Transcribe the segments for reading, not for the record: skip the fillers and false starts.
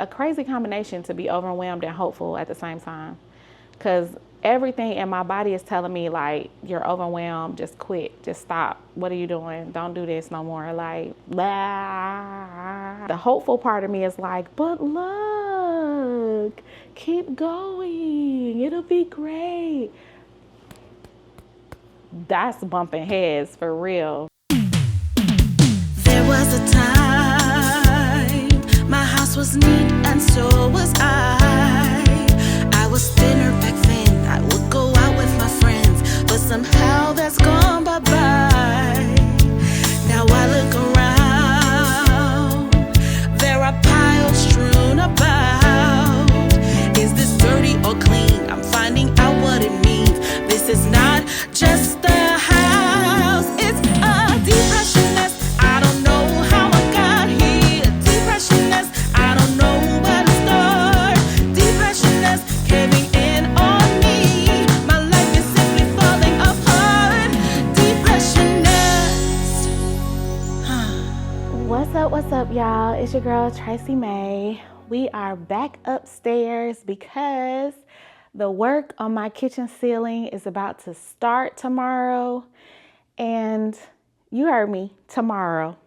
a crazy combination to be overwhelmed and hopeful at the same time. Because everything in my body is telling me, like, you're overwhelmed, just quit, just stop. What are you doing? Don't do this no more. Like, blah. The hopeful part of me is like, but look, keep going. It'll be great. That's bumping heads for real. There was a time my house was neat and so was I was thinner back then. I would go out with my friends, but somehow that's gone bye-bye. Now I look around, there are piles strewn about. Is this dirty or clean? I'm finding out what it means. This is not just a house, it's a depression nest. I don't know how I got here. Depression nest, I don't know where to start. Depression nest caving in on me. My life is simply falling apart. Depression nest. What's up, y'all? It's your girl, Tracy May. We are back upstairs because the work on my kitchen ceiling is about to start tomorrow. And you heard me, tomorrow.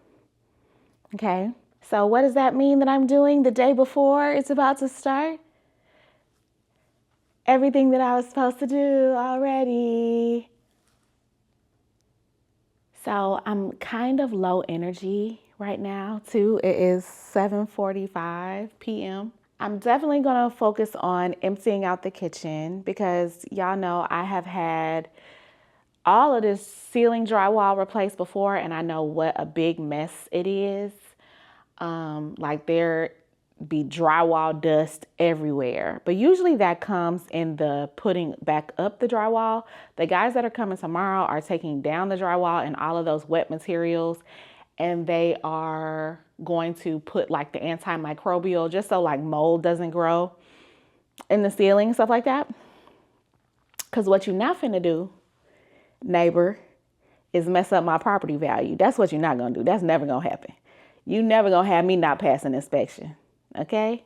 Okay, so what does that mean that I'm doing the day before it's about to start? Everything that I was supposed to do already. So I'm kind of low energy right now too. It is 7:45 p.m. I'm definitely gonna focus on emptying out the kitchen because y'all know I have had all of this ceiling drywall replaced before, and I know what a big mess it is. Like there be drywall dust everywhere, but usually that comes in the putting back up the drywall. The guys that are coming tomorrow are taking down the drywall and all of those wet materials, and they are going to put like the antimicrobial just so like mold doesn't grow in the ceiling, stuff like that. Because what you're not finna do, neighbor, is mess up my property value. That's what you're not gonna do. That's never gonna happen. You never gonna have me not pass an inspection, okay?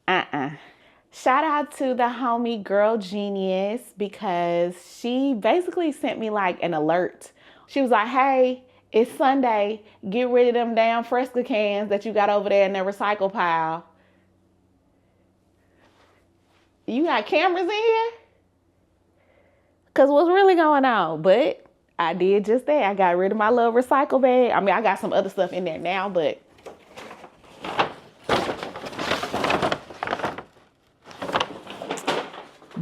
Shout out to the homie Girl Genius because she basically sent me like an alert. She was like, hey, it's Sunday. Get rid of them damn Fresca cans that you got over there in the recycle pile. You got cameras in here? Because what's really going on? But I did just that. I got rid of my little recycle bag. I mean, I got some other stuff in there now, but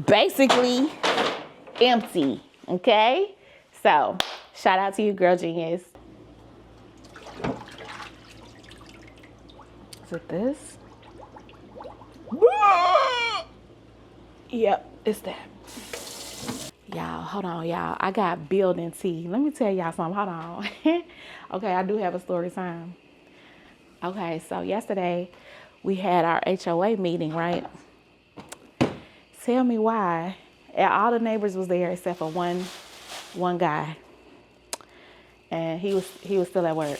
basically empty, okay? So, shout out to you, Girl Genius. Is it this? Yep, it's that. Y'all, hold on, y'all. I got building tea. Let me tell y'all something. Hold on. Okay, I do have a story time. Okay, so yesterday we had our HOA meeting, right? Tell me why. All the neighbors was there except for one guy, and he was still at work.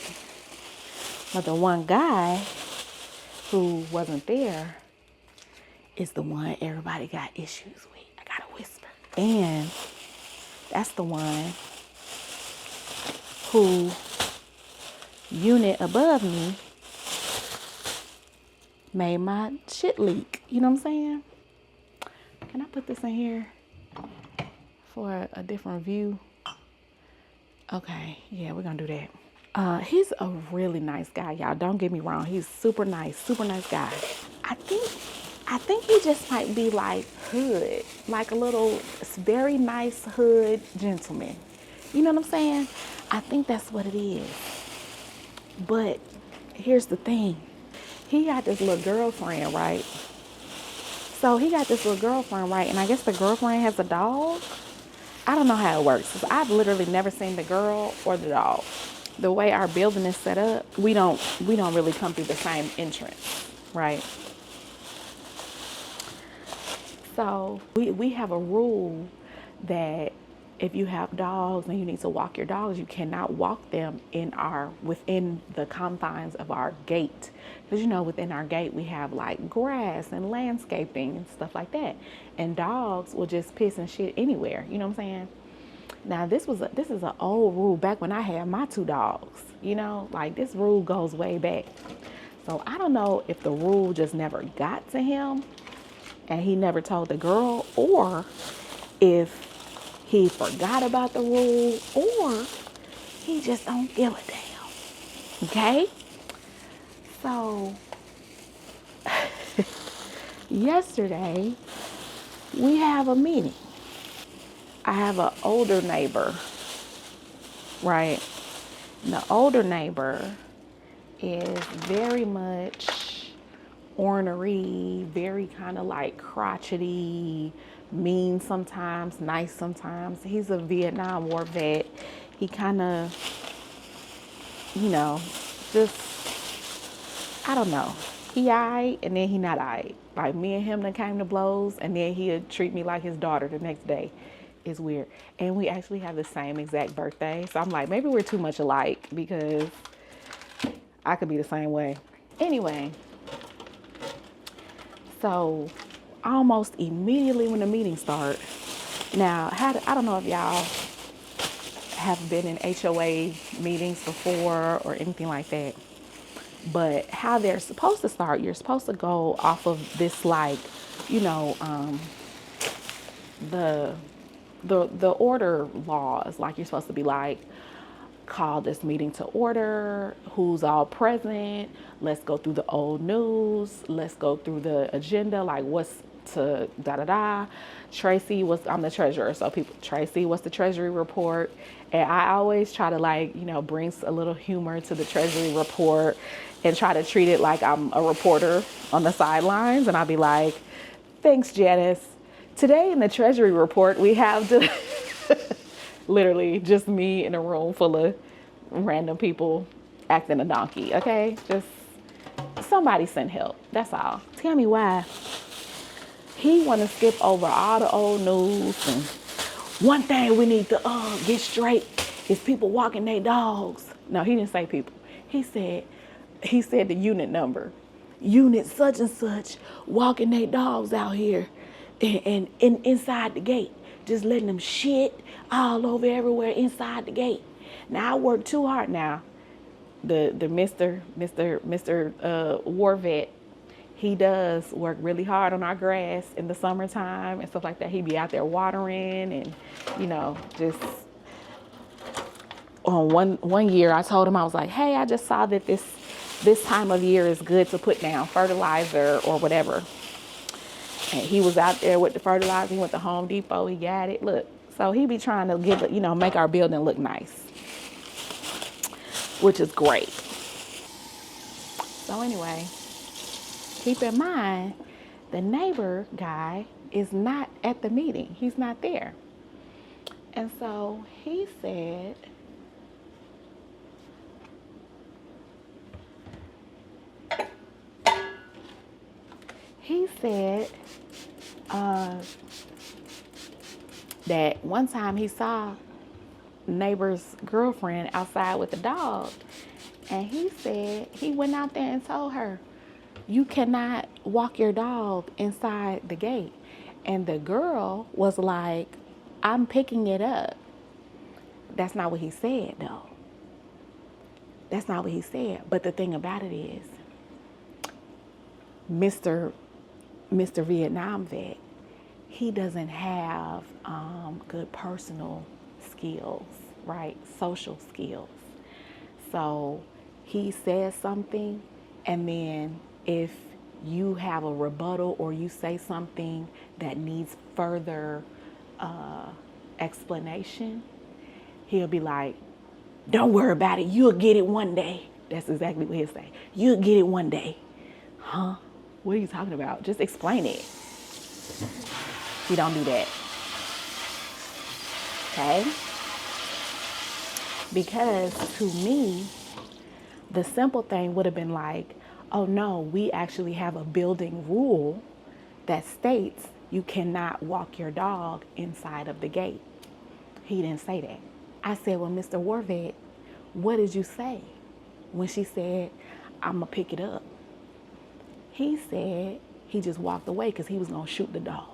But the one guy who wasn't there is the one everybody got issues with. I gotta whisper. And that's the one who unit above me made my shit leak. You know what I'm saying? Can I put this in here for a different view? Okay, yeah, we're gonna do that. He's a really nice guy, y'all. Don't get me wrong. He's super nice guy. I think he just might be like hood, like a little very nice hood gentleman. You know what I'm saying? I think that's what it is. But here's the thing. He got this little girlfriend, right? So he got this little girlfriend, right? And I guess the girlfriend has a dog. I don't know how it works, because I've literally never seen the girl or the dog. The way our building is set up, we don't really come through the same entrance, right? So we have a rule that if you have dogs and you need to walk your dogs, you cannot walk them within the confines of our gate. Because, you know, within our gate, we have like grass and landscaping and stuff like that. And dogs will just piss and shit anywhere. You know what I'm saying? Now, this is an old rule back when I had my 2 dogs. You know, like this rule goes way back. So I don't know if the rule just never got to him and he never told the girl, or if he forgot about the rule, or he just don't give a damn. Okay? So yesterday we have a meeting. I have an older neighbor, right? And the older neighbor is very much ornery, very kind of like crotchety, mean sometimes, nice sometimes. He's a Vietnam War vet. He kind of, you know, just, I don't know. He aight, and then he not aight. Like me and him that came to blows, and then he'd treat me like his daughter the next day. It's weird. And we actually have the same exact birthday. So I'm like, maybe we're too much alike, because I could be the same way. Anyway, so almost immediately when the meeting started, now, I don't know if y'all have been in HOA meetings before or anything like that, but how they're supposed to start, you're supposed to go off of this, like, you know, the order laws. Like, you're supposed to be like, call this meeting to order, who's all present, let's go through the old news, let's go through the agenda, like what's to da-da-da. Tracy I'm the treasurer, so Tracy, what's the treasury report? And I always try to, like, you know, bring a little humor to the treasury report and try to treat it like I'm a reporter on the sidelines. And I'll be like, thanks, Janice. Today in the treasury report, we have to literally just me in a room full of random people acting a donkey, okay? Just somebody send help, that's all. Tell me why he want to skip over all the old news. And one thing we need to get straight is people walking their dogs. No, he didn't say people. He said the unit number. Unit such and such walking their dogs out here and inside the gate. Just letting them shit all over everywhere inside the gate. Now, I work too hard now. The Mr. War vet, he does work really hard on our grass in the summertime and stuff like that. He be out there watering and, you know, just on one year I told him, I was like, hey, I just saw that this time of year is good to put down fertilizer or whatever. And he was out there with the fertilizer. He went to Home Depot. He got it. Look, so he be trying to give it, you know, make our building look nice, which is great. So anyway, keep in mind, the neighbor guy is not at the meeting. He's not there. And so he said, that one time he saw neighbor's girlfriend outside with the dog, and he said he went out there and told her, you cannot walk your dog inside the gate. And the girl was like, I'm picking it up. That's not what he said, though. That's not what he said. But the thing about it is, Mr. Vietnam vet, he doesn't have good personal skills, right? Social skills. So he says something, and then if you have a rebuttal or you say something that needs further explanation, he'll be like, don't worry about it. You'll get it one day. That's exactly what he'll say. You'll get it one day. Huh? What are you talking about? Just explain it. He don't do that. Okay? Because to me, the simple thing would have been like, oh no, we actually have a building rule that states you cannot walk your dog inside of the gate. He didn't say that. I said, well, Mr. Warvet, what did you say when she said, I'm gonna pick it up? He said he just walked away because he was gonna shoot the dog.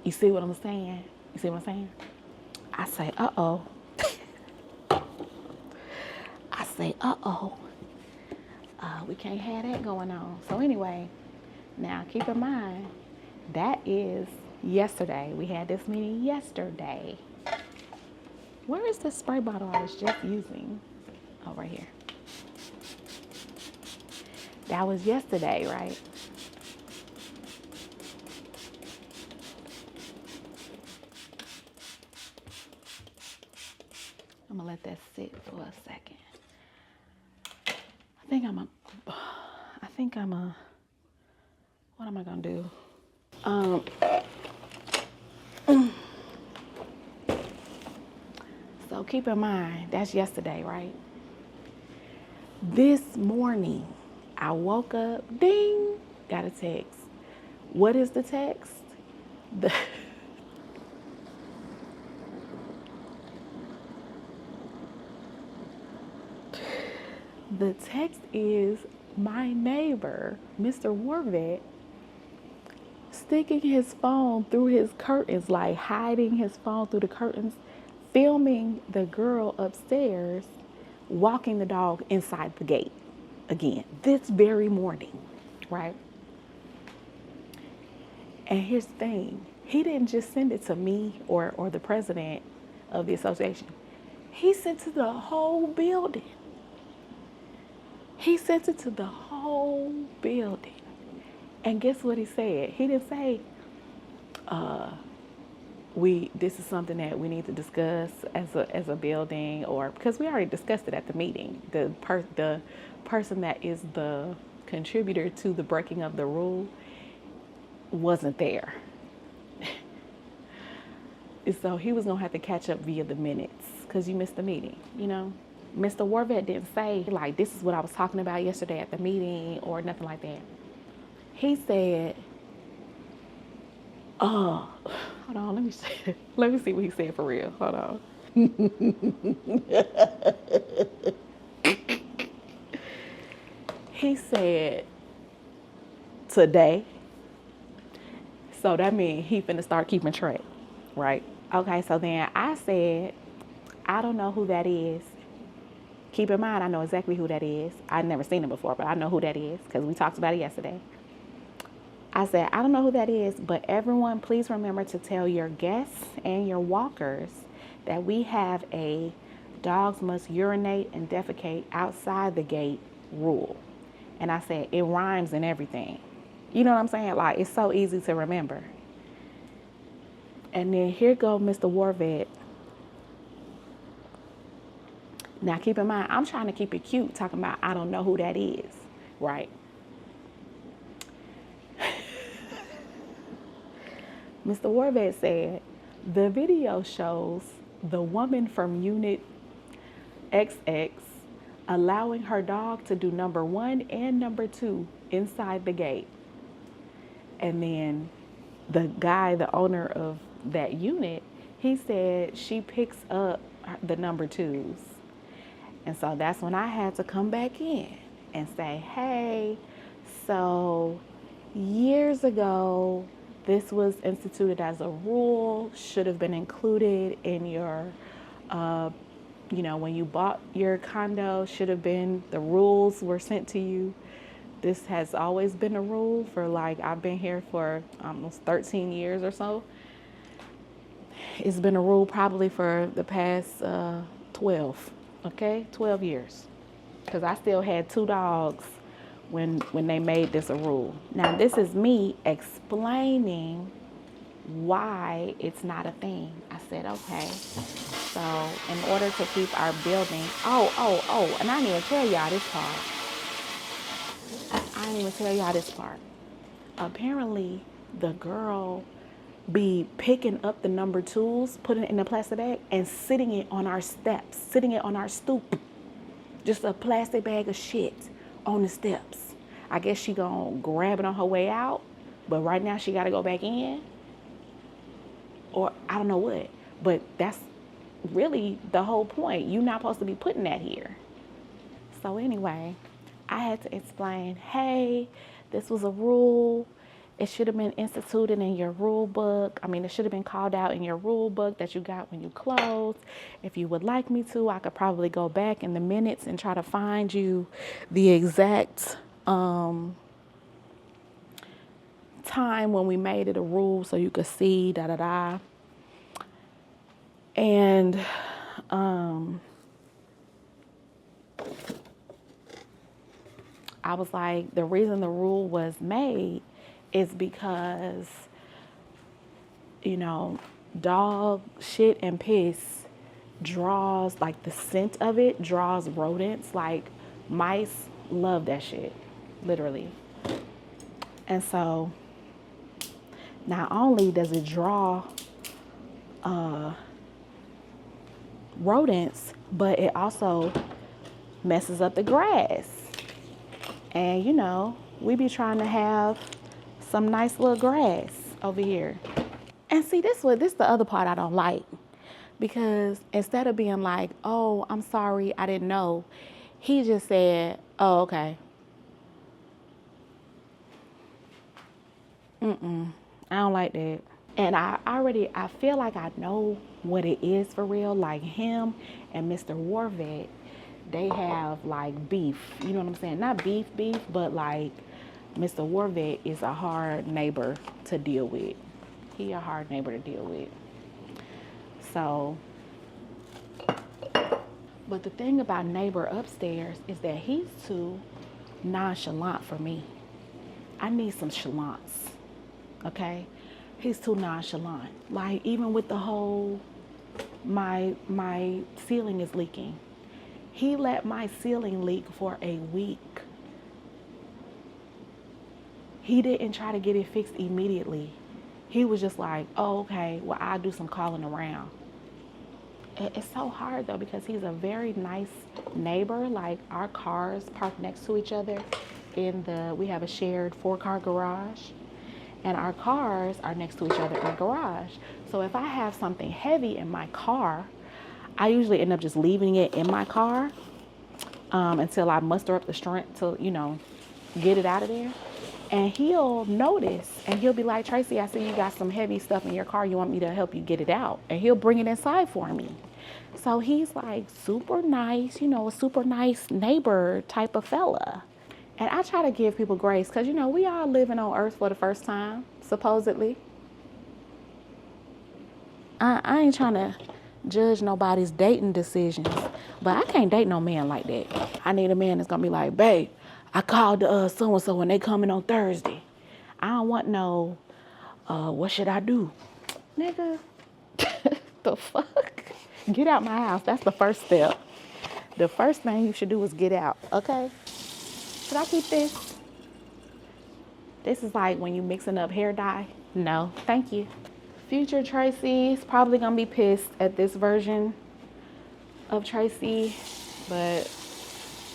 You see what I'm saying? You see what I'm saying? I say, uh-oh. I say, uh-oh. We can't have that going on. So anyway, now keep in mind, that is yesterday. We had this meeting yesterday. Where is the spray bottle I was just using? Oh, right here. That was yesterday, right? I'm gonna let that sit for a second. What am I gonna do? So keep in mind, that's yesterday, right? This morning, I woke up, ding, got a text. What is the text? The text is my neighbor, Mr. Warvet, sticking his phone through his curtains, like hiding his phone through the curtains, filming the girl upstairs, walking the dog inside the gate again, this very morning, right? And here's the thing, he didn't just send it to me or the president of the association. He sent it to the whole building. He sent it to the whole building. And guess what he said? He didn't say, this is something that we need to discuss as a building, or because we already discussed it at the meeting. The person that is the contributor to the breaking of the rule wasn't there. So he was gonna have to catch up via the minutes because you missed the meeting, you know? Mr. Warvet didn't say, like, this is what I was talking about yesterday at the meeting or nothing like that. He said, hold on, let me see what he said for real. Hold on. He said, today. So that means he finna start keeping track, right? Okay, so then I said, I don't know who that is. Keep in mind, I know exactly who that is. I'd never seen him before, but I know who that is because we talked about it yesterday. I said, I don't know who that is, but everyone, please remember to tell your guests and your walkers that we have a dogs must urinate and defecate outside the gate rule. And I said, it rhymes and everything. You know what I'm saying? Like, it's so easy to remember. And then here go Mr. Warvet. Now, keep in mind, I'm trying to keep it cute, talking about I don't know who that is, right? Mr. Warvet said, the video shows the woman from Unit XX allowing her dog to do number 1 and number 2 inside the gate. And then the guy, the owner of that unit, he said she picks up the number 2s. And so that's when I had to come back in and say, hey, so years ago, this was instituted as a rule, should have been included in your, when you bought your condo, should have been, the rules were sent to you. This has always been a rule for I've been here for almost 13 years or so. It's been a rule probably for the past 12 years. Because I still had 2 dogs when they made this a rule. Now this is me explaining why it's not a thing. I said, okay, so in order to keep our building, and I didn't even tell y'all this part. Apparently the girl be picking up the number 2s, putting it in a plastic bag and sitting it on our steps, sitting it on our stoop. Just a plastic bag of shit on the steps. I guess she gonna grab it on her way out, but right now she gotta go back in. Or I don't know what, but that's really the whole point. You're not supposed to be putting that here. So anyway, I had to explain, hey, this was a rule. It should have been instituted in your rule book. I mean, it should have been called out in your rule book that you got when you closed. If you would like me to, I could probably go back in the minutes and try to find you the exact time when we made it a rule so you could see da-da-da. And I was like, the reason the rule was made is because, you know, dog shit and piss draws, like the scent of it draws rodents. Like mice love that shit, literally. And so not only does it draw rodents, but it also messes up the grass. And you know, we be trying to have some nice little grass over here. And see, this the other part I don't like. Because instead of being like, oh, I'm sorry, I didn't know, he just said, oh, okay. I don't like that. And I feel like I know what it is for real. Like him and Mr. Warvet, they have like beef. You know what I'm saying? Not beef, but like Mr. Warvet is a hard neighbor to deal with. He a hard neighbor to deal with. So, but the thing about neighbor upstairs is that he's too nonchalant for me. I need some chalance, okay? He's too nonchalant. Like even with the whole, my ceiling is leaking. He let my ceiling leak for a week. He didn't try to get it fixed immediately. He was just like, oh, okay, well, I'll do some calling around. It's so hard though, because he's a very nice neighbor. Like our cars park next to each other we have a shared 4-car garage, and our cars are next to each other in the garage. So if I have something heavy in my car, I usually end up just leaving it in my car until I muster up the strength to, you know, get it out of there. And he'll notice and he'll be like, Tracy, I see you got some heavy stuff in your car. You want me to help you get it out? And he'll bring it inside for me. So he's like super nice, you know, a super nice neighbor type of fella. And I try to give people grace because, you know, we all living on earth for the first time, supposedly. I ain't trying to judge nobody's dating decisions, but I can't date no man like that. I need a man that's gonna be like, babe, I called so-and-so and they coming on Thursday. I don't want no, what should I do? Nigga, the fuck? Get out my house. That's the first step. The first thing you should do is get out, okay? Should I keep this? This is like when you mixing up hair dye. No, thank you. Future Tracy is probably gonna be pissed at this version of Tracy, but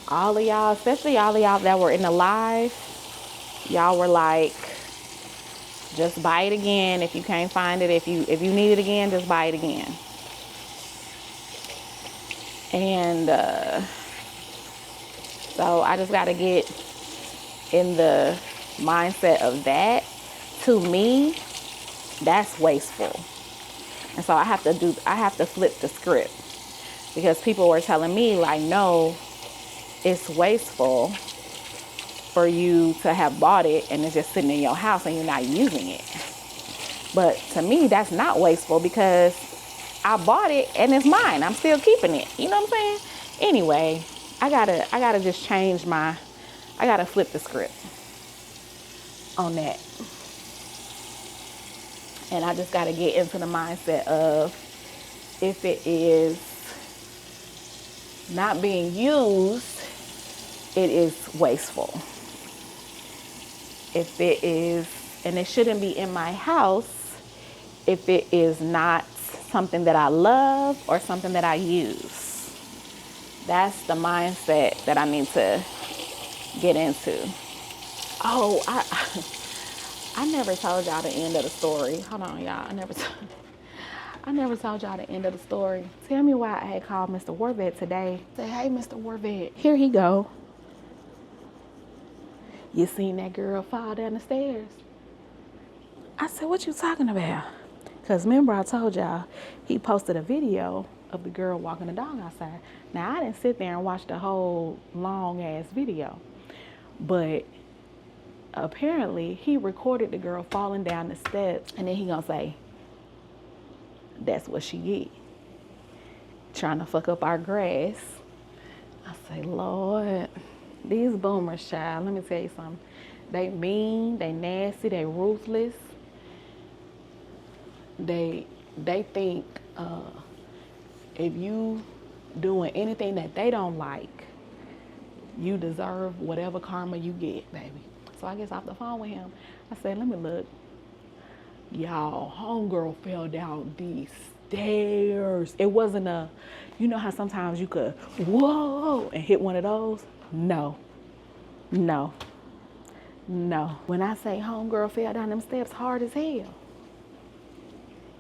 all of y'all, especially all of y'all that were in the live, y'all were like, just buy it again. If you can't find it, if you need it again, just buy it again. And so I just gotta get in the mindset of that. To me, that's wasteful. And so I have to flip the script, because people were telling me like, no, it's wasteful for you to have bought it and it's just sitting in your house and you're not using it. But to me, that's not wasteful, because I bought it and it's mine. I'm still keeping it. You know what I'm saying? Anyway, I gotta just change I gotta flip the script on that. And I just gotta get into the mindset of, if it is not being used, it is wasteful. If it is, and it shouldn't be in my house if it is not something that I love or something that I use. That's the mindset that I need to get into. Oh, I never told y'all the end of the story. Hold on, y'all. I never told y'all the end of the story. Tell me why I had called Mr. Warvet today. Say, hey, Mr. Warvet, here he go. You seen that girl fall down the stairs? I said, what you talking about? Because remember I told y'all he posted a video of the girl walking the dog outside. Now, I didn't sit there and watch the whole long-ass video. But apparently, he recorded the girl falling down the steps. And then he gonna say, that's what she get. Trying to fuck up our grass. I say, Lord, these boomers, child, let me tell you something. They mean, they nasty, they ruthless. They think if you doing anything that they don't like, you deserve whatever karma you get, baby. So I get off the phone with him. I said, let me look. Y'all, homegirl fell down these stairs. It wasn't a, you know how sometimes you could, whoa, and hit one of those? No. When I say homegirl fell down them steps hard as hell.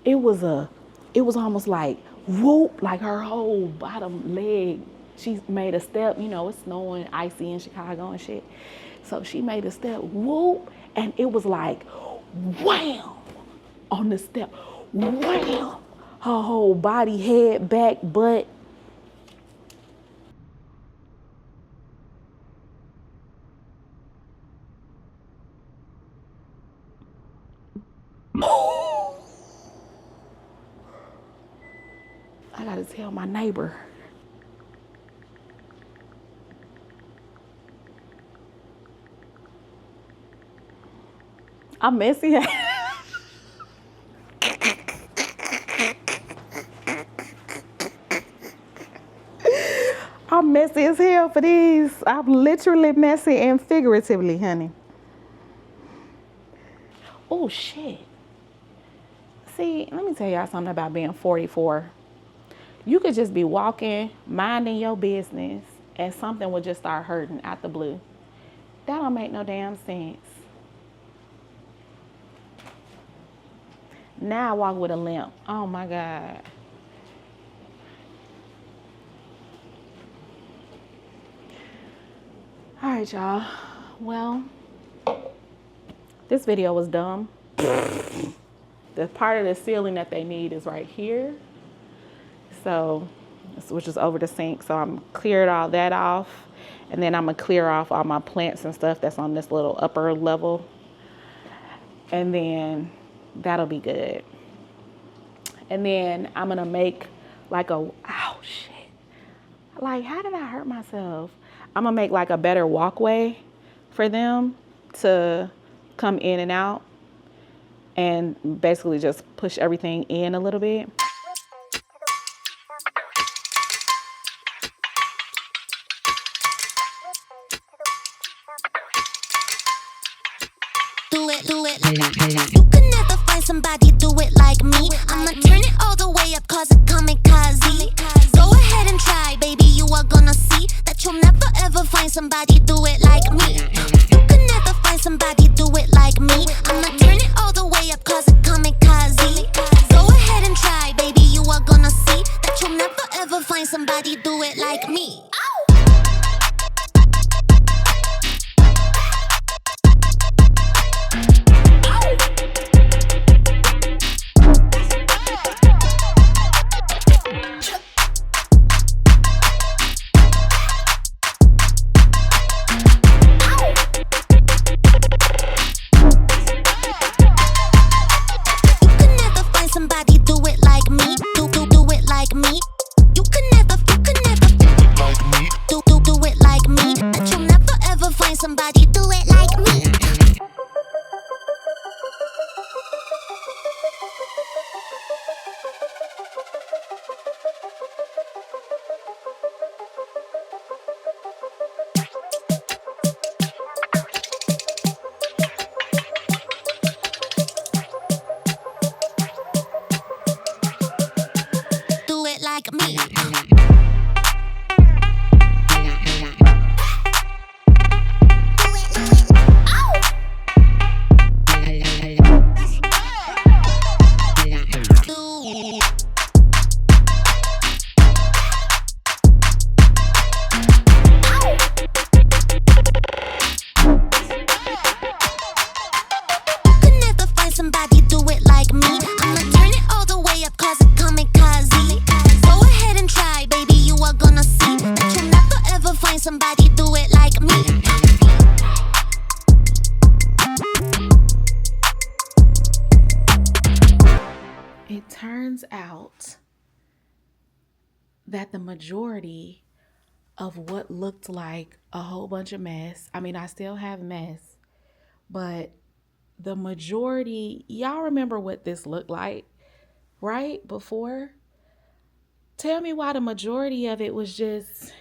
It was almost like, whoop, like her whole bottom leg. She made a step, you know, it's snowing, icy in Chicago and shit. So she made a step, whoop, and it was like, wham, on the step, wham. Her whole body, head, back, butt. I gotta tell my neighbor. I'm messy. I'm messy as hell for these. I'm literally messy and figuratively, honey. Oh, shit. See, let me tell y'all something about being 44. You could just be walking, minding your business, and something would just start hurting out the blue. That don't make no damn sense. Now I walk with a limp. Oh my God. All right, y'all. Well, this video was dumb. The part of the ceiling that they need is right here. So, which is over the sink. So I'm cleared all that off. And then I'm gonna clear off all my plants and stuff that's on this little upper level. And then that'll be good. And then I'm gonna make like a, ow, shit. Like, how did I hurt myself? I'm gonna make like a better walkway for them to come in and out and basically just push everything in a little bit. Do it. You can never find somebody do it like me. I'ma turn it all the way up, cause it kamikaze. Go ahead and try, baby, you are gonna see that you'll never ever find somebody do it like me. You can never find somebody do it like me. I'ma turn it all the way up, cause it kamikaze. Go ahead and try, baby, you are gonna see that you'll never ever find somebody do it like me. Somebody do it like me. Do it like me. Do it that the majority of what looked like a whole bunch of mess, I mean, I still have mess, but the majority, y'all remember what this looked like, right? Before? Tell me why the majority of it was just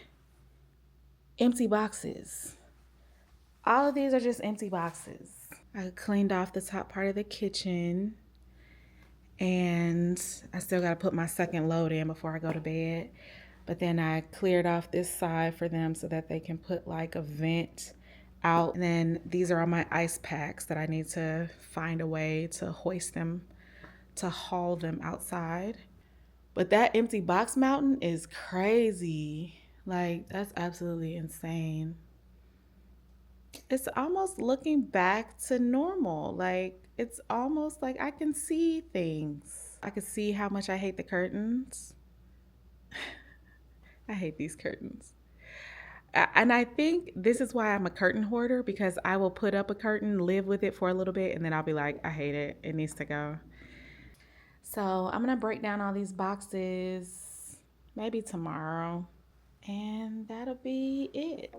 empty boxes. All of these are just empty boxes. I cleaned off the top part of the kitchen, and I still got to put my second load in before I go to bed. But then I cleared off this side for them so that they can put like a vent out. And then these are all my ice packs that I need to find a way to hoist them, to haul them outside. But that empty box mountain is crazy. Like, that's absolutely insane. It's almost looking back to normal. Like, it's almost like I can see things. I can see how much I hate the curtains. I hate these curtains. And I think this is why I'm a curtain hoarder, because I will put up a curtain, live with it for a little bit, and then I'll be like, I hate it. It needs to go. So I'm going to break down all these boxes maybe tomorrow, and that'll be it.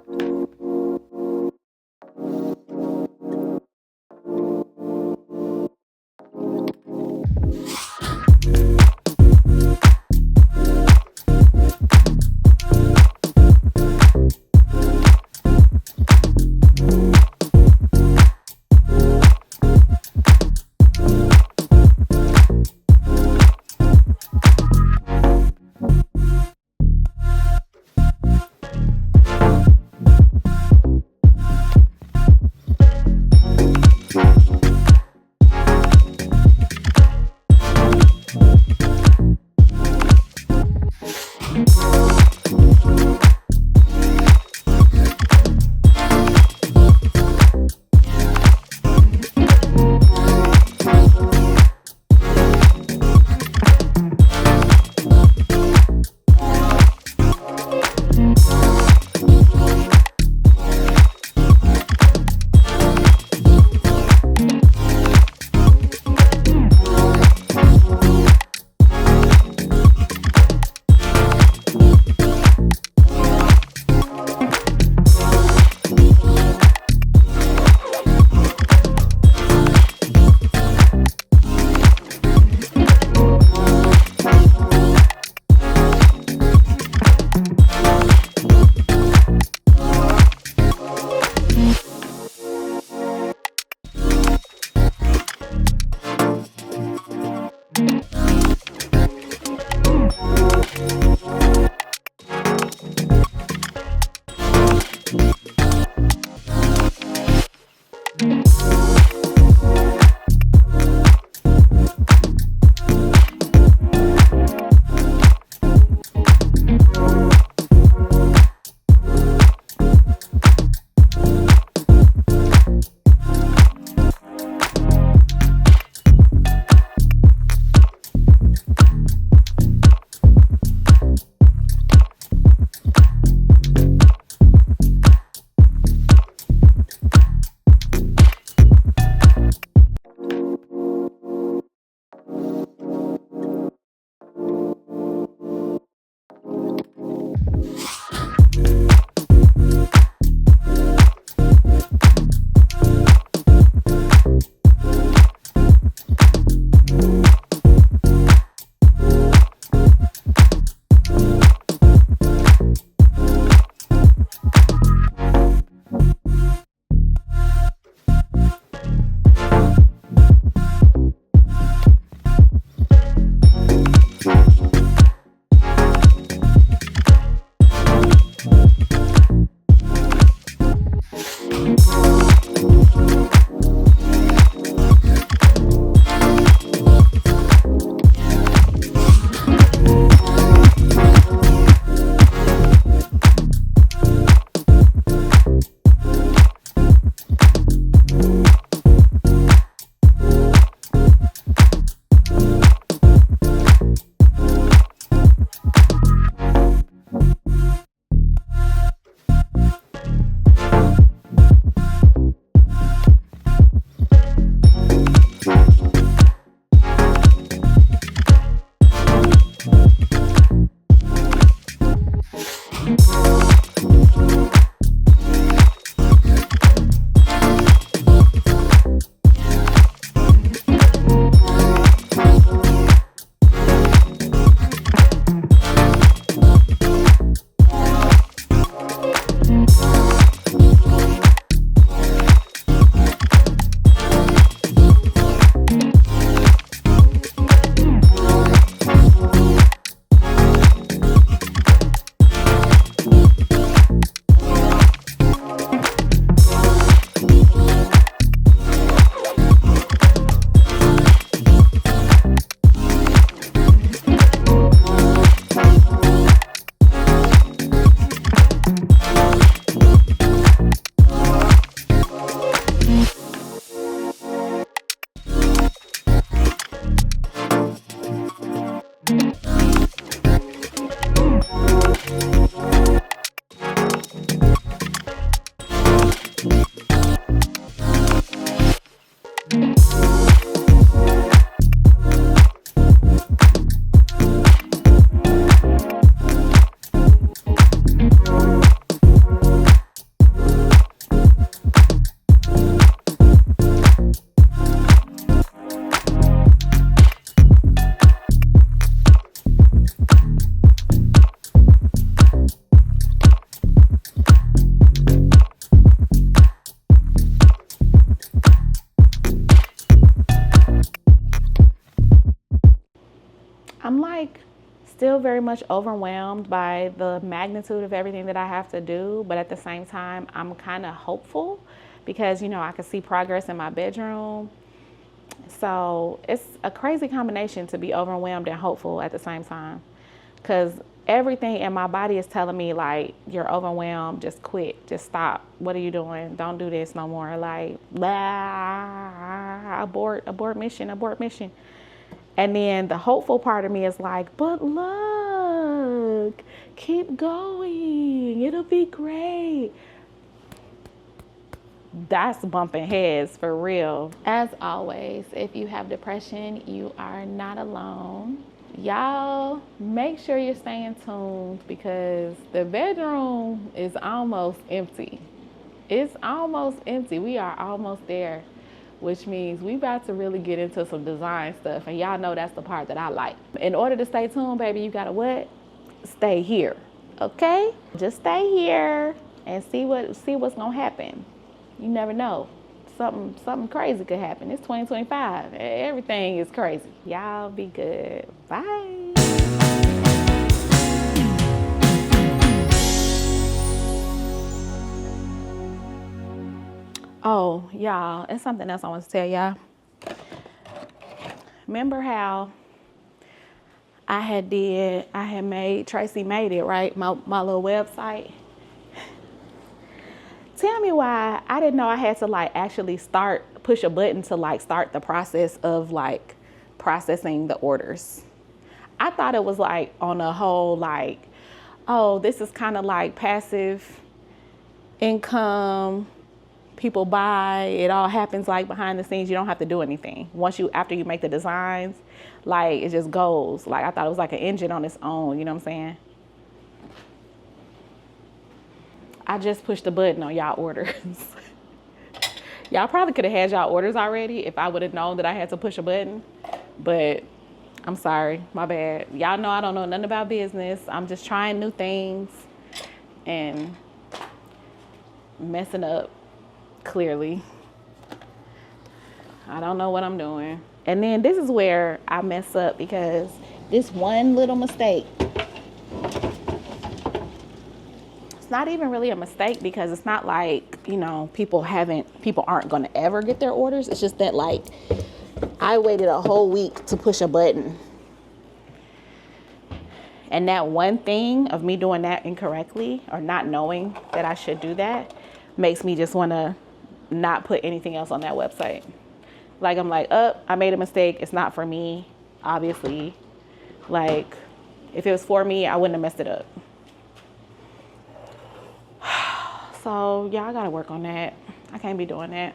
still very much overwhelmed by the magnitude of everything that I have to do, but at the same time, I'm kind of hopeful because, you know, I can see progress in my bedroom. So it's a crazy combination to be overwhelmed and hopeful at the same time, because everything in my body is telling me, like, you're overwhelmed, just quit, just stop. What are you doing? Don't do this no more. Like, blah, abort mission. And then the hopeful part of me is like, but look, keep going, it'll be great. That's bumping heads for real. As always, if you have depression, you are not alone. Y'all, make sure you're staying tuned because the bedroom is almost empty. It's almost empty. We are almost there, which means we about to really get into some design stuff. And y'all know that's the part that I like. In order to stay tuned, baby, you gotta what? Stay here, okay? Just stay here and see what's gonna happen. You never know. Something crazy could happen. It's 2025. Everything is crazy. Y'all be good. Bye. Oh, y'all, it's something else I want to tell y'all. Remember how I had made, Tracy made it, right? My little website. Tell me why I didn't know I had to like actually push a button to like start the process of like processing the orders. I thought it was like on a whole like, oh, this is kind of like passive income. People buy, it all happens like behind the scenes. You don't have to do anything. After you make the designs, like it just goes. Like I thought it was like an engine on its own, you know what I'm saying? I just pushed the button on y'all orders. Y'all probably could have had y'all orders already if I would have known that I had to push a button, but I'm sorry, my bad. Y'all know I don't know nothing about business. I'm just trying new things and messing up, clearly. I don't know what I'm doing. And then this is where I mess up because this one little mistake, it's not even really a mistake because it's not like, you know, people aren't going to ever get their orders. It's just that like I waited a whole week to push a button. And that one thing of me doing that incorrectly or not knowing that I should do that makes me just want to not put anything else on that website. Like I'm like, I made a mistake. It's not for me, obviously. Like if it was for me, I wouldn't have messed it up. So y'all gotta work on that. I can't be doing that.